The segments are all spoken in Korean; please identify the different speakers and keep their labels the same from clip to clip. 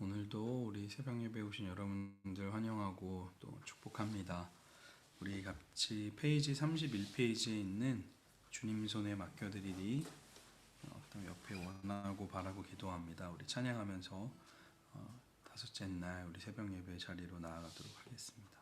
Speaker 1: 오늘도 우리 새벽 예배 오신 여러분들 환영하고 또 축복합니다. 우리 같이 페이지 31페이지에 있는 주님 손에 맡겨드리리, 그다음 옆에 원하고 바라고 기도합니다. 우리 찬양하면서 다섯째 날 우리 새벽 예배 자리로 나아가도록 하겠습니다.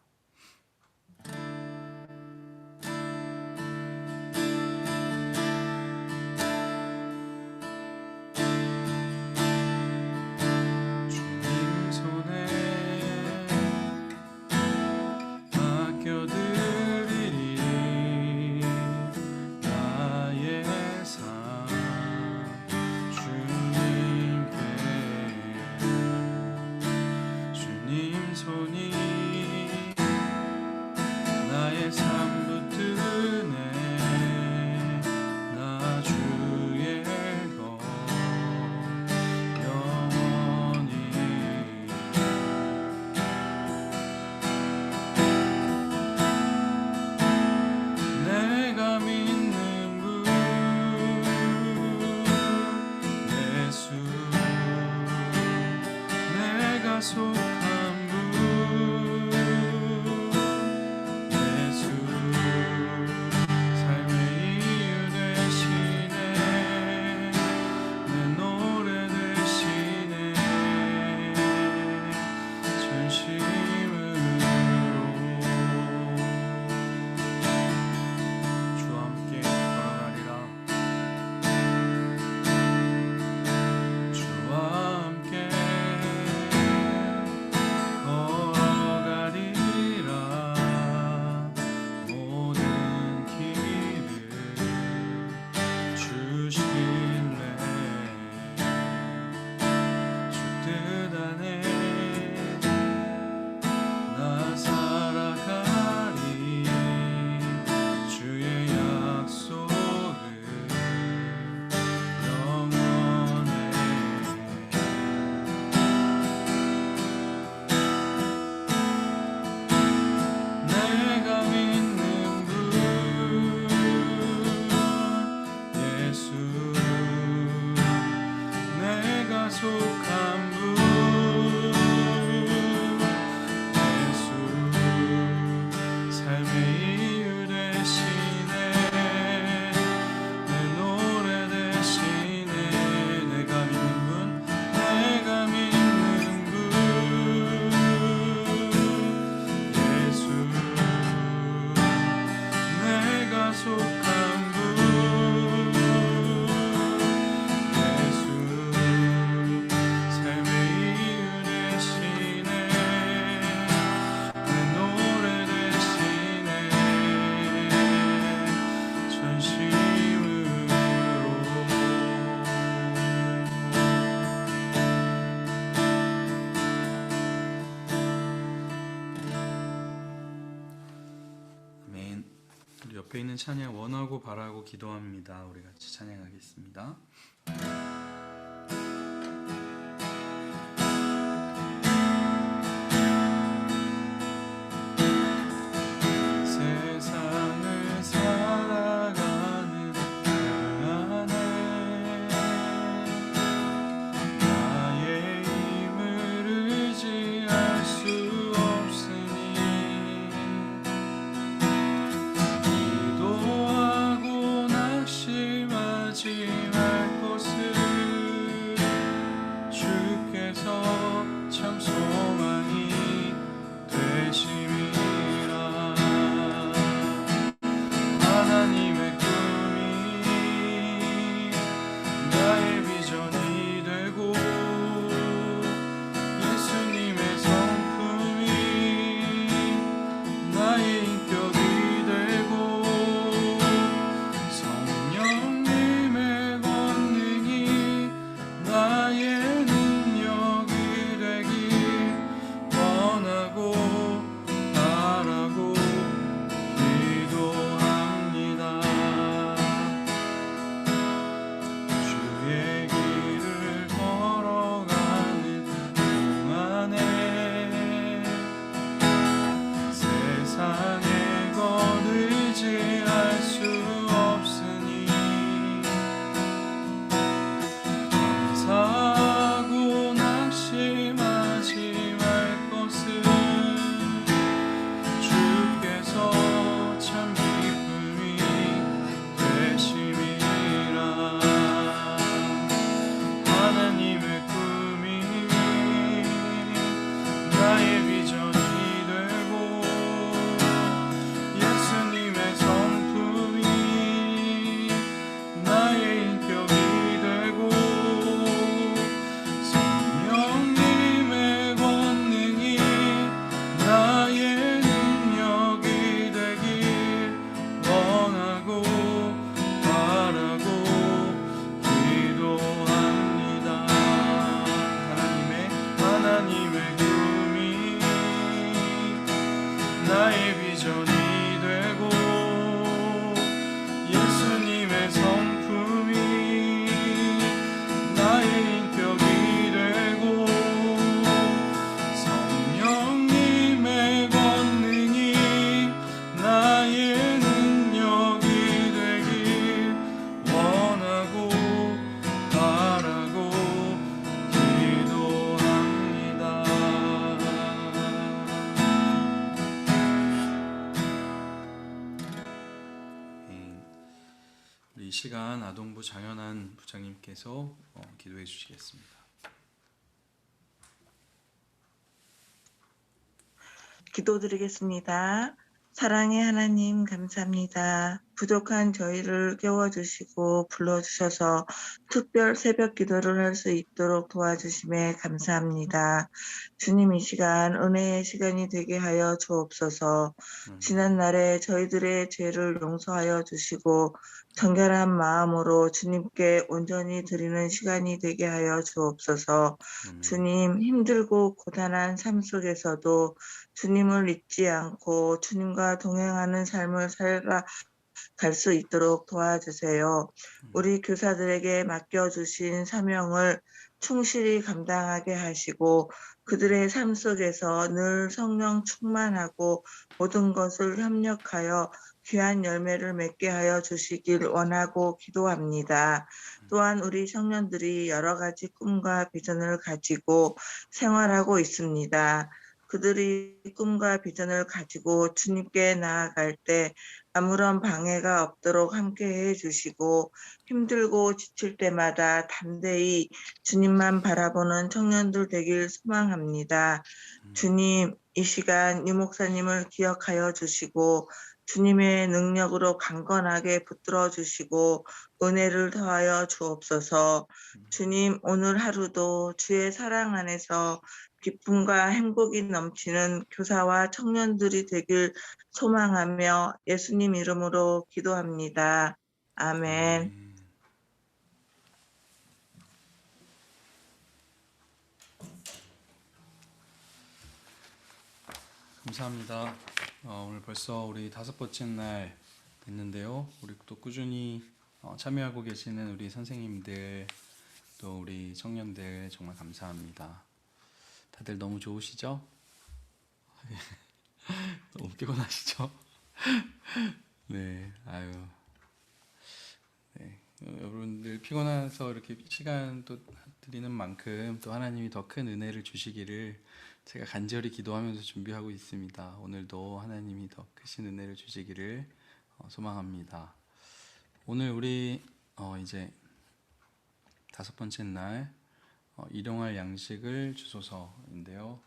Speaker 1: 옆에 있는 찬양 원하고 바라고 기도합니다. 우리 같이 찬양하겠습니다. 세상을 살아가는 안에 나의 힘을 의지할 수 없으니 기도하고 낙심하지 말 것을 주께서 참 소망이 되심이라. 하나님의 꿈이 나의 비전이 되고 예수님의 성품이 나의 인격이 되고 성령님의 우리 이 시간 아동부 장현한 부장님께서 기도해 주시겠습니다.
Speaker 2: 기도드리겠습니다. 사랑의 하나님 감사합니다. 부족한 저희를 깨워주시고 불러주셔서 특별 새벽 기도를 할 수 있도록 도와주심에 감사합니다. 주님 이 시간 은혜의 시간이 되게 하여 주옵소서. 지난 날에 저희들의 죄를 용서하여 주시고 정결한 마음으로 주님께 온전히 드리는 시간이 되게 하여 주옵소서. 주님 힘들고 고단한 삶 속에서도 주님을 잊지 않고 주님과 동행하는 삶을 살아갈 수 있도록 도와주세요. 우리 교사들에게 맡겨주신 사명을 충실히 감당하게 하시고 그들의 삶 속에서 늘 성령 충만하고 모든 것을 협력하여 귀한 열매를 맺게 하여 주시길 원하고 기도합니다. 또한 우리 청년들이 여러 가지 꿈과 비전을 가지고 생활하고 있습니다. 그들이 꿈과 비전을 가지고 주님께 나아갈 때 아무런 방해가 없도록 함께해 주시고 힘들고 지칠 때마다 담대히 주님만 바라보는 청년들 되길 소망합니다. 주님, 이 시간 유 목사님을 기억하여 주시고 주님의 능력으로 강건하게 붙들어 주시고 은혜를 더하여 주옵소서. 주님, 오늘 하루도 주의 사랑 안에서 기쁨과 행복이 넘치는 교사와 청년들이 되길 소망하며 예수님 이름으로 기도합니다. 아멘.
Speaker 1: 아멘. 감사합니다. 오늘 벌써 우리 5번째 날 됐는데요. 우리 또 꾸준히 참여하고 계시는 우리 선생님들 또 우리 청년들 정말 감사합니다. 다들 너무 좋으시죠? 너무 피곤하시죠? 네, 아유, 네. 여러분들 피곤해서 이렇게 시간 또 드리는 만큼 또 하나님이 더 큰 은혜를 주시기를 제가 간절히 기도하면서 준비하고 있습니다. 오늘도 하나님이 더 크신 은혜를 주시기를 소망합니다. 오늘 우리 이제 5번째 날 일용할 양식을 주소서인데요.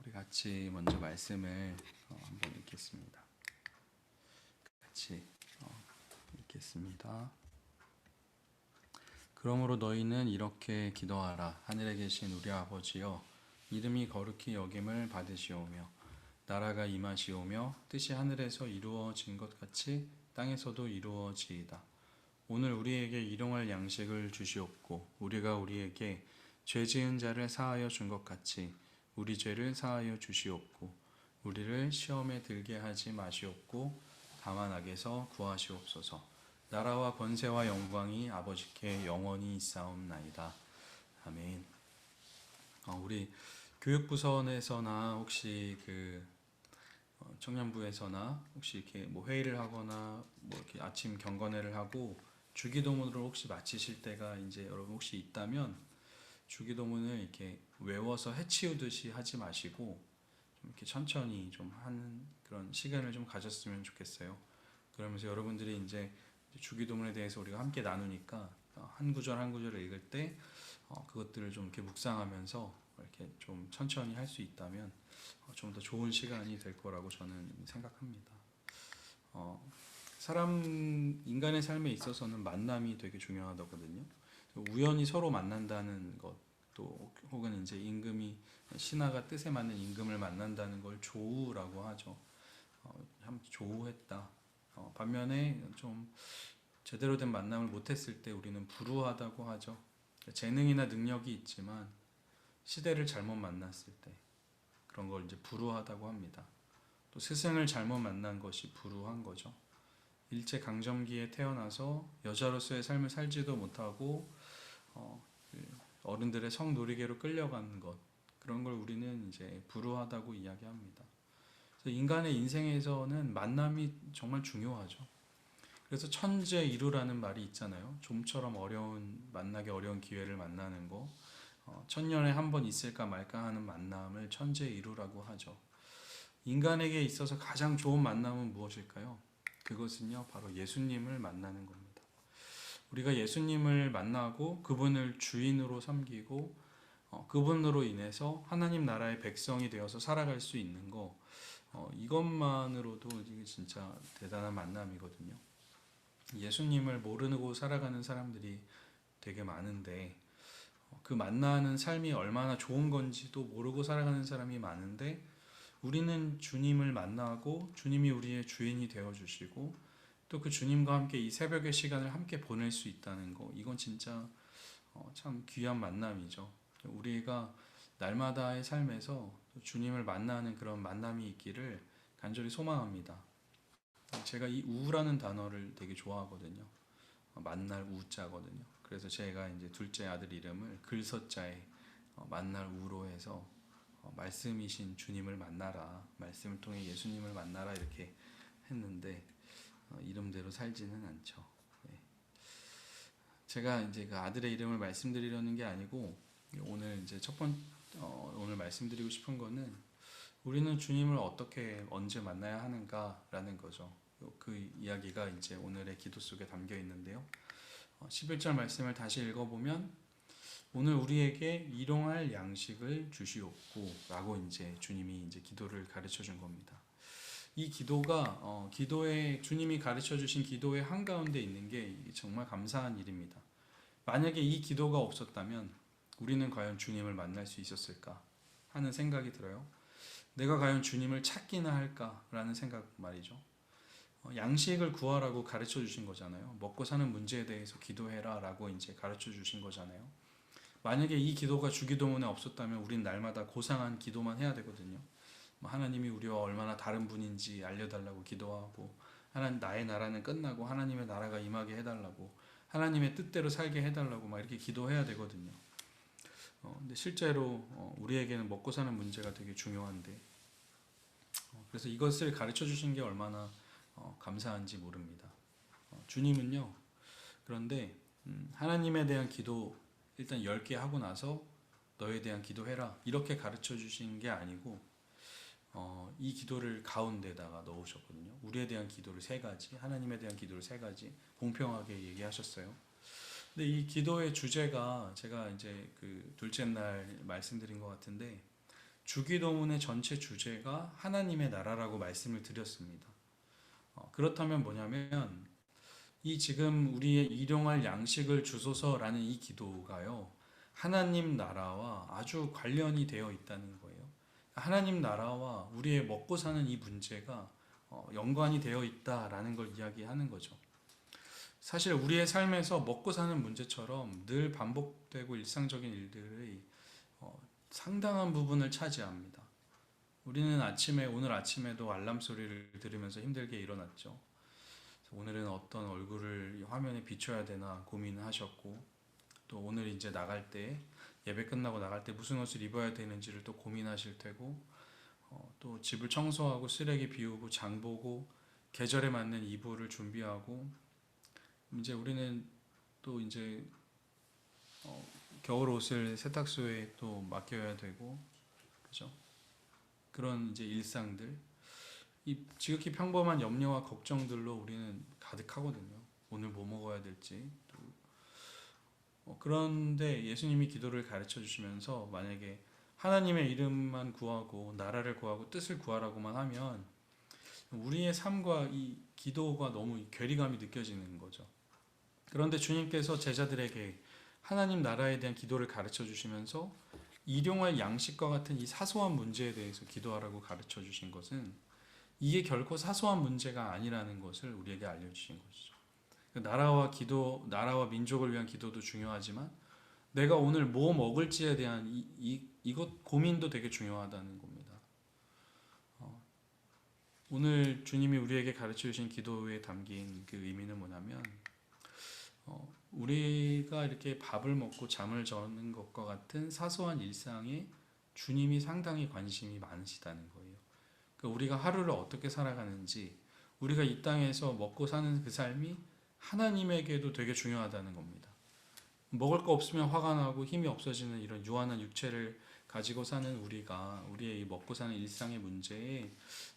Speaker 1: 우리 같이 먼저 말씀을 한번 읽겠습니다. 같이 읽겠습니다. 그러므로 너희는 이렇게 기도하라. 하늘에 계신 우리 아버지여, 이름이 거룩히 여김을 받으시오며 나라가 임하시오며 뜻이 하늘에서 이루어진 것 같이 땅에서도 이루어지이다. 오늘 우리에게 일용할 양식을 주시옵고 우리가 우리에게 죄 지은 자를 사하여 준 것 같이 우리 죄를 사하여 주시옵고 우리를 시험에 들게 하지 마시옵고 다만 악에서 구하시옵소서. 나라와 권세와 영광이 아버지께 영원히 있사옵나이다. 아멘. 우리 교육부서에서나 혹시 청년부에서나 혹시 이렇게 뭐 회의를 하거나 뭐 이렇게 아침 경건회를 하고 주기도문을 혹시 마치실 때가 이제 여러분 혹시 있다면 주기도문을 이렇게 외워서 해치우듯이 하지 마시고 좀 이렇게 천천히 좀 하는 그런 시간을 좀 가졌으면 좋겠어요. 그러면서 여러분들이 이제 주기도문에 대해서 우리가 함께 나누니까 한 구절 한 구절을 읽을 때 그것들을 좀 이렇게 묵상하면서 이렇게 좀 천천히 할 수 있다면 좀 더 좋은 시간이 될 거라고 저는 생각합니다. 인간의 삶에 있어서는 만남이 되게 중요하거든요. 우연히 서로 만난다는 것도 혹은 이제 신하가 뜻에 맞는 임금을 만난다는 걸 조우라고 하죠. 참 조우했다. 반면에 좀 제대로 된 만남을 못했을 때 우리는 불우하다고 하죠. 재능이나 능력이 있지만 시대를 잘못 만났을 때 그런 걸 이제 불우하다고 합니다. 또 스승을 잘못 만난 것이 불우한 거죠. 일제 강점기에 태어나서 여자로서의 삶을 살지도 못하고 어른들의 성놀이개로 끌려가는 것, 그런 걸 우리는 이제 불우하다고 이야기합니다. 그래서 인간의 인생에서는 만남이 정말 중요하죠. 그래서 천재이루라는 말이 있잖아요. 좀처럼 만나기 어려운 기회를 만나는 거, 천년에 한 번 있을까 말까 하는 만남을 천재이루라고 하죠. 인간에게 있어서 가장 좋은 만남은 무엇일까요? 그것은요, 바로 예수님을 만나는 겁니다. 우리가 예수님을 만나고 그분을 주인으로 섬기고 그분으로 인해서 하나님 나라의 백성이 되어서 살아갈 수 있는 거, 이것만으로도 이게 진짜 대단한 만남이거든요. 예수님을 모르고 살아가는 사람들이 되게 많은데 그 만나는 삶이 얼마나 좋은 건지도 모르고 살아가는 사람이 많은데, 우리는 주님을 만나고 주님이 우리의 주인이 되어 주시고 또 그 주님과 함께 이 새벽의 시간을 함께 보낼 수 있다는 거, 이건 진짜 참 귀한 만남이죠. 우리가 날마다의 삶에서 주님을 만나는 그런 만남이 있기를 간절히 소망합니다. 제가 이 우라는 단어를 되게 좋아하거든요. 만날 우자거든요. 그래서 제가 이제 둘째 아들 이름을 글서자에 만날 우로 해서 말씀이신 주님을 만나라, 말씀을 통해 예수님을 만나라 이렇게 했는데 이름대로 살지는 않죠. 네. 제가 이제 그 아들의 이름을 말씀드리려는 게 아니고, 오늘 이제 오늘 말씀드리고 싶은 거는 우리는 주님을 어떻게 언제 만나야 하는가라는 거죠. 그 이야기가 이제 오늘의 기도 속에 담겨 있는데요. 11절 말씀을 다시 읽어보면, 오늘 우리에게 일용할 양식을 주시옵고 라고 이제 주님이 이제 기도를 가르쳐 준 겁니다. 이 기도가 기도에 주님이 가르쳐 주신 기도의 한가운데 있는 게 정말 감사한 일입니다. 만약에 이 기도가 없었다면 우리는 과연 주님을 만날 수 있었을까 하는 생각이 들어요. 내가 과연 주님을 찾기나 할까라는 생각 말이죠. 양식을 구하라고 가르쳐 주신 거잖아요. 먹고 사는 문제에 대해서 기도해라 라고 이제 가르쳐 주신 거잖아요. 만약에 이 기도가 주기도문에 없었다면 우린 날마다 고상한 기도만 해야 되거든요. 하나님이 우리와 얼마나 다른 분인지 알려달라고 기도하고, 하나님 나의 나라는 끝나고 하나님의 나라가 임하게 해달라고, 하나님의 뜻대로 살게 해달라고 막 이렇게 기도해야 되거든요. 근데 실제로 우리에게는 먹고 사는 문제가 되게 중요한데, 그래서 이것을 가르쳐 주신 게 얼마나 감사한지 모릅니다. 주님은요, 그런데 하나님에 대한 기도 일단 10개 하고 나서 너에 대한 기도해라 이렇게 가르쳐 주신 게 아니고, 이 기도를 가운데다가 넣으셨거든요. 우리에 대한 기도를 3가지, 하나님에 대한 기도를 3가지 공평하게 얘기하셨어요. 근데 이 기도의 주제가 제가 이제 그 둘째 날 말씀드린 것 같은데, 주기도문의 전체 주제가 하나님의 나라라고 말씀을 드렸습니다. 그렇다면 뭐냐면, 이 지금 우리의 일용할 양식을 주소서라는 이 기도가요, 하나님 나라와 아주 관련이 되어 있다는 거예요. 하나님 나라와 우리의 먹고 사는 이 문제가 연관이 되어 있다라는 걸 이야기하는 거죠. 사실 우리의 삶에서 먹고 사는 문제처럼 늘 반복되고 일상적인 일들이 상당한 부분을 차지합니다. 우리는 오늘 아침에도 알람 소리를 들으면서 힘들게 일어났죠. 오늘은 어떤 얼굴을 화면에 비춰야 되나 고민하셨고, 또 오늘 이제 나갈 때, 예배 끝나고 나갈 때 무슨 옷을 입어야 되는지를 또 고민하실 테고, 또 집을 청소하고 쓰레기 비우고 장 보고 계절에 맞는 이불을 준비하고, 이제 우리는 또 이제 겨울 옷을 세탁소에 또 맡겨야 되고, 그죠? 그런 이제 일상들, 이 지극히 평범한 염려와 걱정들로 우리는 가득하거든요. 오늘 뭐 먹어야 될지. 그런데 예수님이 기도를 가르쳐 주시면서, 만약에 하나님의 이름만 구하고 나라를 구하고 뜻을 구하라고만 하면 우리의 삶과 이 기도가 너무 괴리감이 느껴지는 거죠. 그런데 주님께서 제자들에게 하나님 나라에 대한 기도를 가르쳐 주시면서 일용할 양식과 같은 이 사소한 문제에 대해서 기도하라고 가르쳐 주신 것은, 이게 결코 사소한 문제가 아니라는 것을 우리에게 알려주신 것이죠. 나라와 민족을 위한 기도도 중요하지만, 내가 오늘 뭐 먹을지에 대한 이것 고민도 되게 중요하다는 겁니다. 오늘 주님이 우리에게 가르쳐 주신 기도에 담긴 그 의미는 뭐냐면, 우리가 이렇게 밥을 먹고 잠을 자는 것과 같은 사소한 일상에 주님이 상당히 관심이 많으시다는 거예요. 그러니까 우리가 하루를 어떻게 살아가는지, 우리가 이 땅에서 먹고 사는 그 삶이 하나님에게도 되게 중요하다는 겁니다. 먹을 거 없으면 화가 나고 힘이 없어지는 이런 유한한 육체를 가지고 사는 우리의 이 먹고 사는 일상의 문제에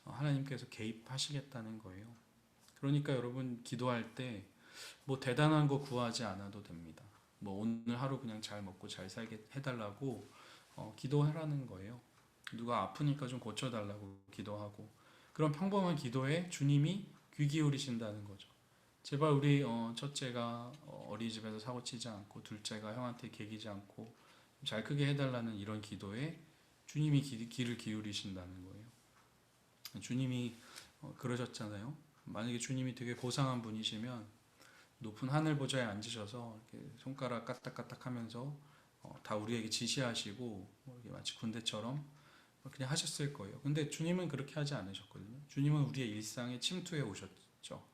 Speaker 1: 하나님께서 개입하시겠다는 거예요. 그러니까 여러분, 기도할 때 뭐 대단한 거 구하지 않아도 됩니다. 뭐 오늘 하루 그냥 잘 먹고 잘 살게 해달라고 기도하라는 거예요. 누가 아프니까 좀 고쳐달라고 기도하고, 그런 평범한 기도에 주님이 귀 기울이신다는 거죠. 제발 우리 첫째가 어린이집에서 사고 치지 않고, 둘째가 형한테 개기지 않고 잘 크게 해달라는 이런 기도에 주님이 귀를 기울이신다는 거예요. 주님이 그러셨잖아요. 만약에 주님이 되게 고상한 분이시면 높은 하늘 보좌에 앉으셔서 이렇게 손가락 까딱까딱 하면서 다 우리에게 지시하시고 이렇게 마치 군대처럼 그냥 하셨을 거예요. 근데 주님은 그렇게 하지 않으셨거든요. 주님은 우리의 일상에 침투해 오셨죠.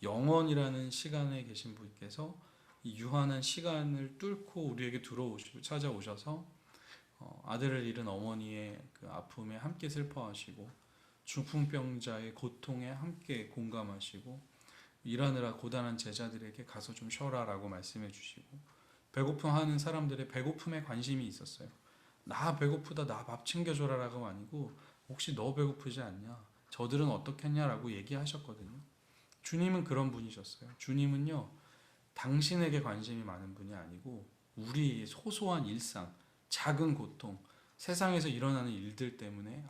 Speaker 1: 영원이라는 시간에 계신 분께서 이 유한한 시간을 뚫고 우리에게 들어오시고 찾아오셔서 아들을 잃은 어머니의 그 아픔에 함께 슬퍼하시고, 중풍병자의 고통에 함께 공감하시고, 일하느라 고단한 제자들에게 가서 좀 쉬어라라고 말씀해 주시고, 배고픔하는 사람들의 배고픔에 관심이 있었어요. 나 배고프다, 나 밥 챙겨줘라라고 아니고 혹시 너 배고프지 않냐, 저들은 어떻겠냐라고 얘기하셨거든요. 주님은 그런 분이셨어요. 주님은요, 당신에게 관심이 많은 분이 아니고 우리의 소소한 일상, 작은 고통, 세상에서 일어나는 일들 때문에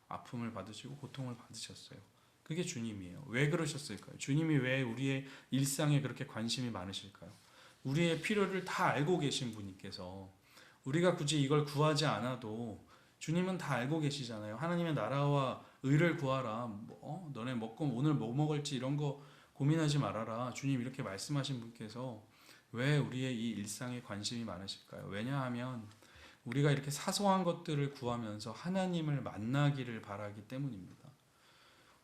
Speaker 1: 아픔을 받으시고 고통을 받으셨어요. 그게 주님이에요. 왜 그러셨을까요? 주님이 왜 우리의 일상에 그렇게 관심이 많으실까요? 우리의 필요를 다 알고 계신 분이께서 우리가 굳이 이걸 구하지 않아도 주님은 다 알고 계시잖아요. 하나님의 나라와 의를 구하라. 너네 먹고 오늘 뭐 먹을지 이런 거 고민하지 말아라. 주님 이렇게 말씀하신 분께서 왜 우리의 이 일상에 관심이 많으실까요? 왜냐하면 우리가 이렇게 사소한 것들을 구하면서 하나님을 만나기를 바라기 때문입니다.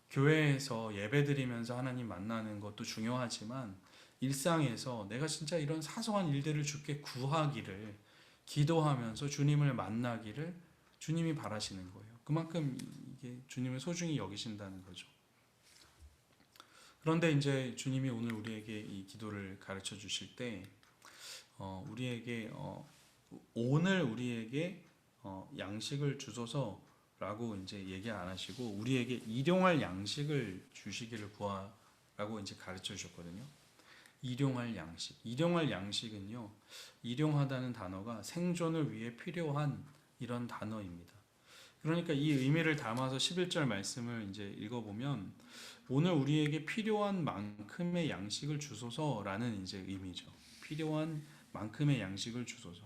Speaker 1: 교회에서 예배드리면서 하나님 만나는 것도 중요하지만 일상에서 내가 진짜 이런 사소한 일들을 주께 구하기를, 기도하면서 주님을 만나기를 주님이 바라시는 거예요. 그만큼 이게 주님을 소중히 여기신다는 거죠. 그런데 이제 주님이 오늘 우리에게 이 기도를 가르쳐 주실 때 우리에게 오늘 우리에게 양식을 주소서라고 이제 얘기 안 하시고 우리에게 일용할 양식을 주시기를 구하라고 이제 가르쳐 주셨거든요. 일용할 양식. 일용할 양식은요, 일용하다는 단어가 생존을 위해 필요한 이런 단어입니다. 그러니까 이 의미를 담아서 11절 말씀을 이제 읽어보면 오늘 우리에게 필요한 만큼의 양식을 주소서라는 이제 의미죠. 필요한 만큼의 양식을 주소서.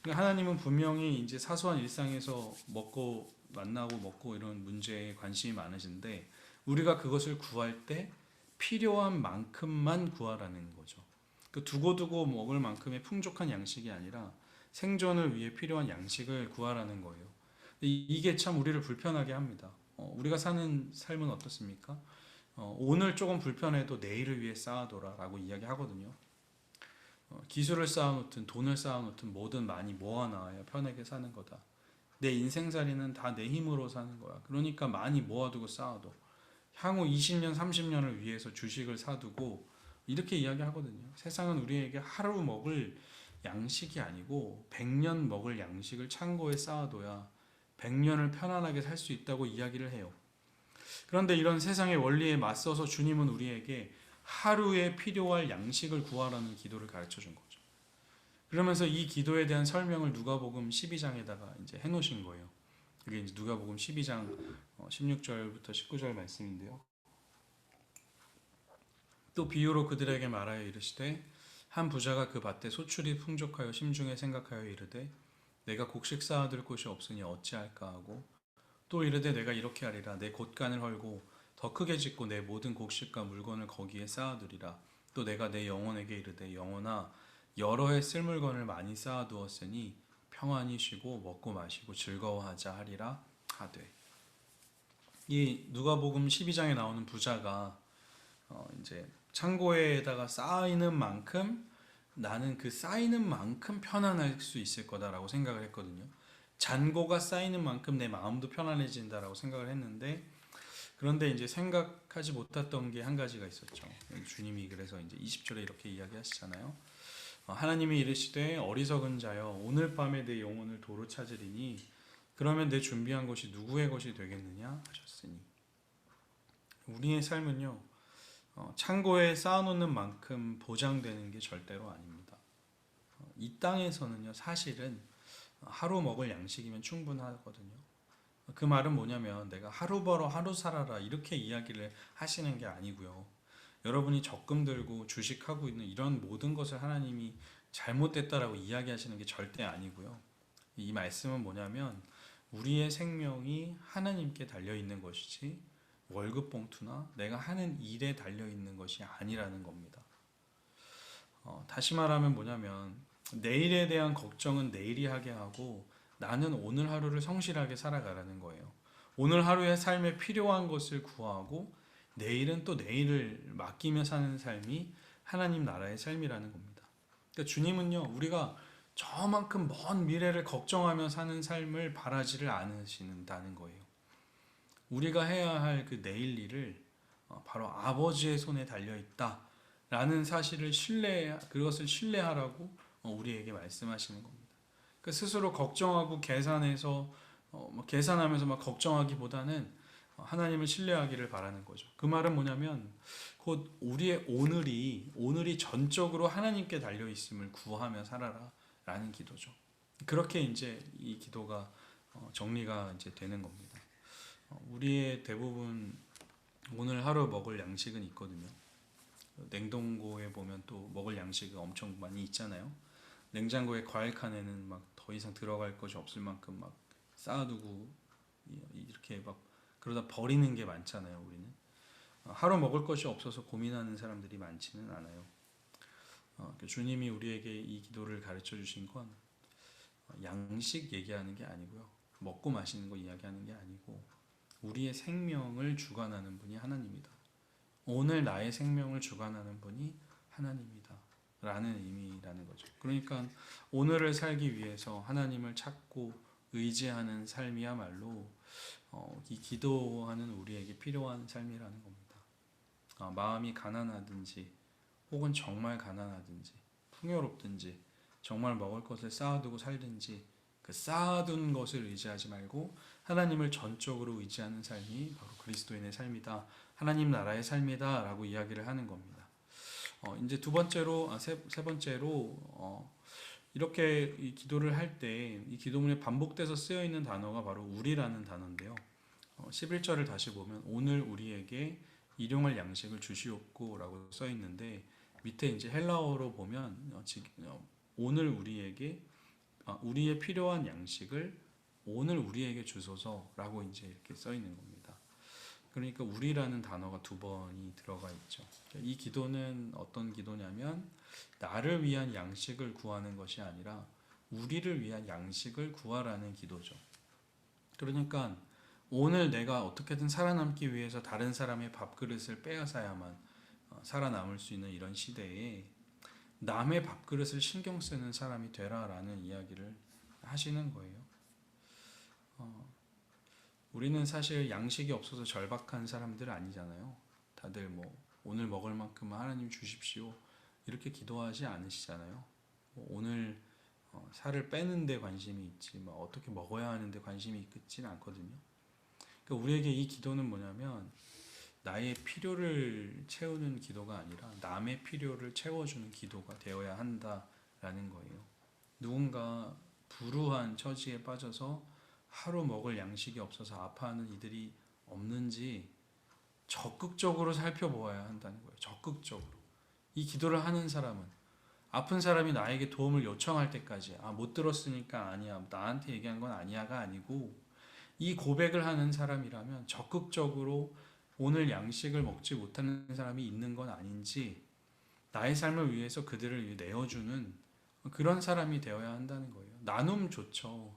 Speaker 1: 그러니까 하나님은 분명히 이제 사소한 일상에서 먹고 만나고 먹고 이런 문제에 관심이 많으신데 우리가 그것을 구할 때 필요한 만큼만 구하라는 거죠. 그 두고두고 먹을 만큼의 풍족한 양식이 아니라 생존을 위해 필요한 양식을 구하라는 거예요. 이게 참 우리를 불편하게 합니다. 우리가 사는 삶은 어떻습니까? 오늘 조금 불편해도 내일을 위해 쌓아둬라 라고 이야기하거든요. 기술을 쌓아놓든 돈을 쌓아놓든 뭐든 많이 모아놔야 편하게 사는 거다. 내 인생살이는 다 내 힘으로 사는 거야. 그러니까 많이 모아두고 쌓아둬. 향후 20년, 30년을 위해서 주식을 사두고 이렇게 이야기하거든요. 세상은 우리에게 하루 먹을 양식이 아니고 100년 먹을 양식을 창고에 쌓아둬야 100년을 편안하게 살 수 있다고 이야기를 해요. 그런데 이런 세상의 원리에 맞서서 주님은 우리에게 하루에 필요할 양식을 구하라는 기도를 가르쳐 준 거죠. 그러면서 이 기도에 대한 설명을 누가복음 12장에다가 이제 해 놓으신 거예요. 그게 이제 누가복음 12장 16절부터 19절 말씀인데요. 또 비유로 그들에게 말하여 이르시되 한 부자가 그 밭에 소출이 풍족하여 심중에 생각하여 이르되 내가 곡식 쌓아둘 곳이 없으니 어찌할까 하고 또 이르되 내가 이렇게 하리라 내 곳간을 헐고 더 크게 짓고 내 모든 곡식과 물건을 거기에 쌓아두리라. 또 내가 내 영혼에게 이르되 영혼아 여러 해 쓸 물건을 많이 쌓아두었으니 평안히 쉬고 먹고 마시고 즐거워하자 하리라 하되. 이 누가복음 12장에 나오는 부자가 이제 창고에다가 쌓이는 만큼 나는 그 쌓이는 만큼 편안할 수 있을 거다라고 생각을 했거든요. 잔고가 쌓이는 만큼 내 마음도 편안해진다라고 생각을 했는데 그런데 이제 생각하지 못했던 게 한 가지가 있었죠. 주님이 그래서 이제 20절에 이렇게 이야기하시잖아요. 하나님이 이르시되 어리석은 자여 오늘 밤에 내 영혼을 도로 찾으리니 그러면 내 준비한 것이 누구의 것이 되겠느냐 하셨으니. 우리의 삶은요 창고에 쌓아놓는 만큼 보장되는 게 절대로 아닙니다. 이 땅에서는요, 사실은 하루 먹을 양식이면 충분하거든요. 그 말은 뭐냐면 내가 하루 벌어 하루 살아라 이렇게 이야기를 하시는 게 아니고요. 여러분이 적금 들고 주식하고 있는 이런 모든 것을 하나님이 잘못됐다라고 이야기하시는 게 절대 아니고요. 이 말씀은 뭐냐면 우리의 생명이 하나님께 달려 있는 것이지 월급 봉투나 내가 하는 일에 달려 있는 것이 아니라는 겁니다. 다시 말하면 뭐냐면 내일에 대한 걱정은 내일이 하게 하고 나는 오늘 하루를 성실하게 살아가라는 거예요. 오늘 하루의 삶에 필요한 것을 구하고 내일은 또 내일을 맡기며 사는 삶이 하나님 나라의 삶이라는 겁니다. 그러니까 주님은요, 우리가 저만큼 먼 미래를 걱정하며 사는 삶을 바라지를 않으신다는 거예요. 우리가 해야 할 그 내일 일을 바로 아버지의 손에 달려 있다라는 사실을 그것을 신뢰하라고 우리에게 말씀하시는 겁니다. 그 스스로 걱정하고 계산하면서 막 걱정하기보다는 하나님을 신뢰하기를 바라는 거죠. 그 말은 뭐냐면 곧 우리의 오늘이 전적으로 하나님께 달려 있음을 구하며 살아라라는 기도죠. 그렇게 이제 이 기도가 정리가 이제 되는 겁니다. 우리의 대부분 오늘 하루 먹을 양식은 있거든요. 냉동고에 보면 또 먹을 양식이 엄청 많이 있잖아요. 냉장고에 과일 칸에는 막 더 이상 들어갈 것이 없을 만큼 막 쌓아두고 이렇게 막 그러다 버리는 게 많잖아요. 우리는 하루 먹을 것이 없어서 고민하는 사람들이 많지는 않아요. 주님이 우리에게 이 기도를 가르쳐 주신 건 양식 얘기하는 게 아니고요. 먹고 마시는 거 이야기하는 게 아니고 우리의 생명을 주관하는 분이 하나님이다. 오늘 나의 생명을 주관하는 분이 하나님이다. 라는 의미라는 거죠. 그러니까 오늘을 살기 위해서 하나님을 찾고 의지하는 삶이야말로 이 기도하는 우리에게 필요한 삶이라는 겁니다. 마음이 가난하든지 혹은 정말 가난하든지 풍요롭든지 정말 먹을 것을 쌓아두고 살든지 그 쌓아둔 것을 의지하지 말고 하나님을 전적으로 의지하는 삶이 바로 그리스도인의 삶이다. 하나님 나라의 삶이다 라고 이야기를 하는 겁니다. 이제 세 번째로 이렇게 이 기도를 할 때 이 기도문에 반복돼서 쓰여 있는 단어가 바로 우리라는 단어인데요. 11절을 다시 보면 오늘 우리에게 일용할 양식을 주시옵고라고 써 있는데 밑에 이제 헬라어로 보면 오늘 우리에게 우리의 필요한 양식을 오늘 우리에게 주소서라고 이제 이렇게 써 있는 겁니다. 그러니까 우리라는 단어가 두 번이 들어가 있죠. 이 기도는 어떤 기도냐면 나를 위한 양식을 구하는 것이 아니라 우리를 위한 양식을 구하라는 기도죠. 그러니까 오늘 내가 어떻게든 살아남기 위해서 다른 사람의 밥그릇을 빼앗아야만 살아남을 수 있는 이런 시대에 남의 밥그릇을 신경 쓰는 사람이 되라라는 이야기를 하시는 거예요. 우리는 사실 양식이 없어서 절박한 사람들 아니잖아요. 다들 뭐 오늘 먹을 만큼 하나님 주십시오 이렇게 기도하지 않으시잖아요. 오늘 살을 빼는 데 관심이 있지 어떻게 먹어야 하는데 관심이 있지는 않거든요. 그러니까 우리에게 이 기도는 뭐냐면 나의 필요를 채우는 기도가 아니라 남의 필요를 채워주는 기도가 되어야 한다라는 거예요. 누군가 불우한 처지에 빠져서 하루 먹을 양식이 없어서 아파하는 이들이 없는지 적극적으로 살펴보아야 한다는 거예요. 적극적으로. 이 기도를 하는 사람은 아픈 사람이 나에게 도움을 요청할 때까지 못 들었으니까 아니야, 나한테 얘기한 건 아니야가 아니고 이 고백을 하는 사람이라면 적극적으로 오늘 양식을 먹지 못하는 사람이 있는 건 아닌지 나의 삶을 위해서 그들을 내어주는 그런 사람이 되어야 한다는 거예요. 나눔 좋죠.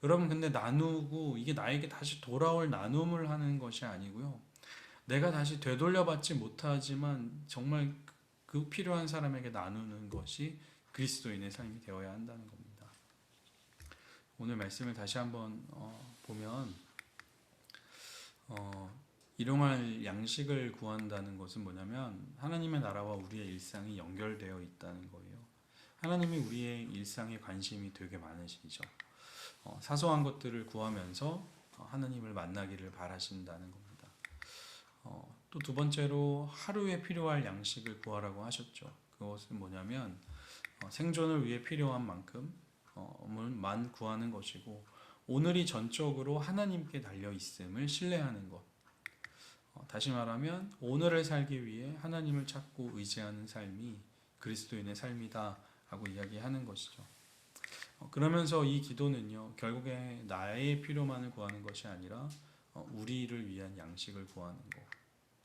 Speaker 1: 여러분 근데 나누고 이게 나에게 다시 돌아올 나눔을 하는 것이 아니고요. 내가 다시 되돌려받지 못하지만 정말 그 필요한 사람에게 나누는 것이 그리스도인의 삶이 되어야 한다는 겁니다. 오늘 말씀을 다시 한번 보면 일용할 양식을 구한다는 것은 뭐냐면 하나님의 나라와 우리의 일상이 연결되어 있다는 거예요. 하나님이 우리의 일상에 관심이 되게 많으시죠. 사소한 것들을 구하면서 하나님을 만나기를 바라신다는 겁니다. 또 두 번째로 하루에 필요할 양식을 구하라고 하셨죠. 그것은 뭐냐면 생존을 위해 필요한 만큼만 구하는 것이고 오늘이 전적으로 하나님께 달려 있음을 신뢰하는 것. 다시 말하면 오늘을 살기 위해 하나님을 찾고 의지하는 삶이 그리스도인의 삶이다 하고 이야기하는 것이죠. 그러면서 이 기도는요, 결국에 나의 필요만을 구하는 것이 아니라 우리를 위한 양식을 구하는 것.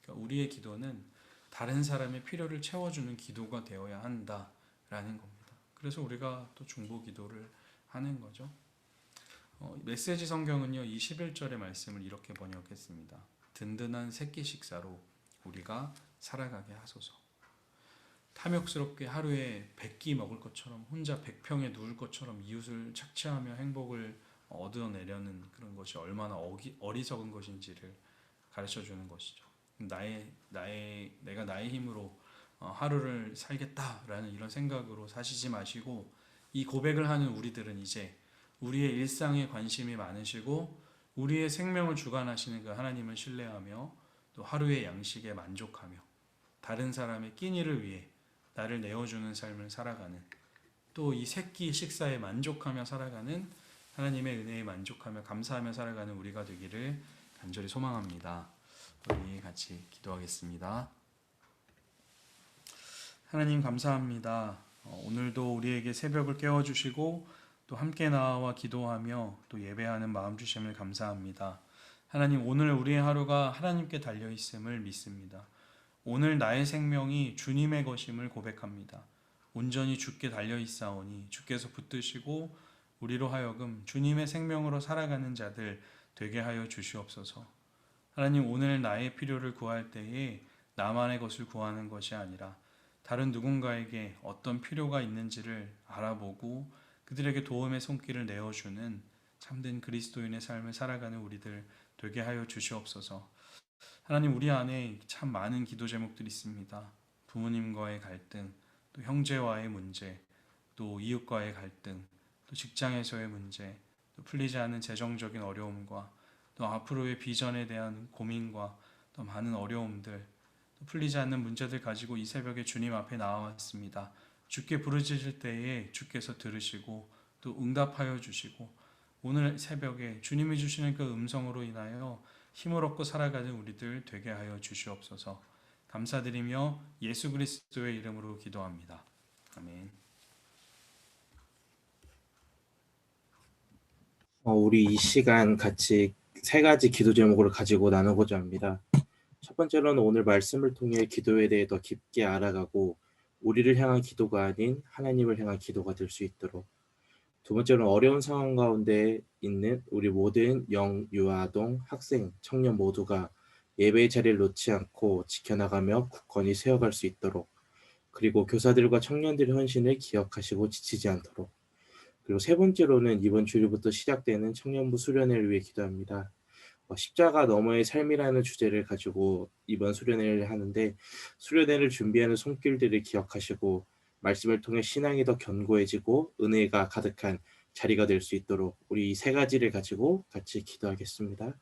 Speaker 1: 그러니까 우리의 기도는 다른 사람의 필요를 채워주는 기도가 되어야 한다라는 겁니다. 그래서 우리가 또 중보 기도를 하는 거죠. 메시지 성경은요, 이 11절의 말씀을 이렇게 번역했습니다. 든든한 새끼 식사로 우리가 살아가게 하소서. 탐욕스럽게 하루에 100끼 먹을 것처럼 혼자 100평에 누울 것처럼 이웃을 착취하며 행복을 얻어내려는 그런 것이 얼마나 어리석은 것인지를 가르쳐 주는 것이죠. 내가 나의 힘으로 하루를 살겠다라는 이런 생각으로 사시지 마시고 이 고백을 하는 우리들은 이제 우리의 일상에 관심이 많으시고 우리의 생명을 주관하시는 그 하나님을 신뢰하며 또 하루의 양식에 만족하며 다른 사람의 끼니를 위해 나를 내어주는 삶을 살아가는 또 이 새끼 식사에 만족하며 살아가는 하나님의 은혜에 만족하며 감사하며 살아가는 우리가 되기를 간절히 소망합니다. 우리 같이 기도하겠습니다. 하나님 감사합니다. 오늘도 우리에게 새벽을 깨워주시고 또 함께 나와 기도하며 또 예배하는 마음 주심을 감사합니다. 하나님 오늘 우리의 하루가 하나님께 달려있음을 믿습니다. 오늘 나의 생명이 주님의 것임을 고백합니다. 온전히 주께 달려있사오니 주께서 붙드시고 우리로 하여금 주님의 생명으로 살아가는 자들 되게 하여 주시옵소서. 하나님 오늘 나의 필요를 구할 때에 나만의 것을 구하는 것이 아니라 다른 누군가에게 어떤 필요가 있는지를 알아보고 그들에게 도움의 손길을 내어주는 참된 그리스도인의 삶을 살아가는 우리들 되게 하여 주시옵소서. 하나님 우리 안에 참 많은 기도 제목들이 있습니다. 부모님과의 갈등, 또 형제와의 문제, 또 이웃과의 갈등, 또 직장에서의 문제, 또 풀리지 않는 재정적인 어려움과 또 앞으로의 비전에 대한 고민과 또 많은 어려움들, 또 풀리지 않는 문제들 가지고 이 새벽에 주님 앞에 나와왔습니다. 주께 부르짖을 때에 주께서 들으시고 또 응답하여 주시고 오늘 새벽에 주님이 주시는 그 음성으로 인하여 힘을 얻고 살아가는 우리들 되게 하여 주시옵소서. 감사드리며 예수 그리스도의 이름으로 기도합니다. 아멘.
Speaker 3: 우리 이 시간 같이 세 가지 기도 제목을 가지고 나누고자 합니다. 첫 번째로는 오늘 말씀을 통해 기도에 대해 더 깊게 알아가고 우리를 향한 기도가 아닌 하나님을 향한 기도가 될 수 있도록, 두 번째로는 어려운 상황 가운데 있는 우리 모든 유아동, 학생, 청년 모두가 예배의 자리를 놓지 않고 지켜나가며 굳건히 세워갈 수 있도록, 그리고 교사들과 청년들의 헌신을 기억하시고 지치지 않도록, 그리고 세 번째로는 이번 주일부터 시작되는 청년부 수련회를 위해 기도합니다. 십자가 너머의 삶이라는 주제를 가지고 이번 수련회를 하는데 수련회를 준비하는 손길들을 기억하시고 말씀을 통해 신앙이 더 견고해지고 은혜가 가득한 자리가 될 수 있도록 우리 이 세 가지를 가지고 같이 기도하겠습니다.